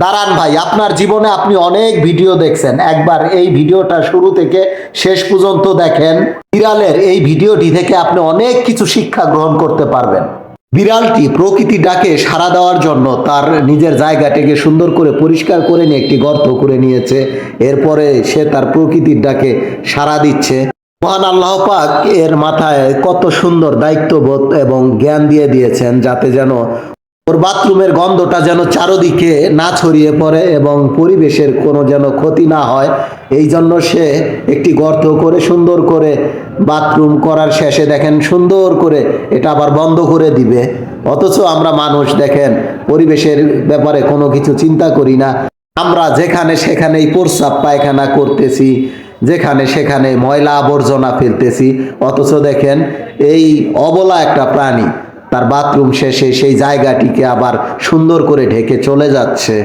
দাঁড়ান ভাই, আপনার জীবনে আপনি অনেক ভিডিও দেখছেন, একবার এই ভিডিওটা শুরু থেকে শেষ পর্যন্ত দেখেন। বিড়ালের এই ভিডিওটি থেকে আপনি অনেক কিছু শিক্ষা গ্রহণ করতে পারবেন। বিড়ালটি প্রকৃতি ডাকে সাড়া দেওয়ার জন্য তার নিজের জায়গাটিকে সুন্দর করে পরিষ্কার করে নিয়ে একটি গর্ত করে নিয়েছে। এরপরে সে তার প্রকৃতির ডাকে সাড়া দিচ্ছে। মহান আল্লাহ পাক এর মাথায় কত সুন্দর দায়িত্ববোধ এবং জ্ঞান দিয়ে দিয়েছেন, যাতে যেন ওর বাথরুমের গন্ধটা যেন চারদিকে না ছড়িয়ে পড়ে এবং পরিবেশের কোনো যেন ক্ষতি না হয়। এই জন্য সে একটি গর্ত করে সুন্দর করে বাথরুম করার শেষে দেখেন সুন্দর করে এটা আবার বন্ধ করে দিবে। অথচ আমরা মানুষ দেখেন পরিবেশের ব্যাপারে কোনো কিছু চিন্তা করি না। আমরা যেখানে সেখানেই প্রস্রাব পায়খানা করতেছি, যেখানে সেখানে ময়লা আবর্জনা ফেলতেছি। অথচ দেখেন এই অবলা একটা প্রাণী তার বাথরুম শেষে সেই জায়গাটিকে আবার সুন্দর করে ঢেকে চলে যাচ্ছে।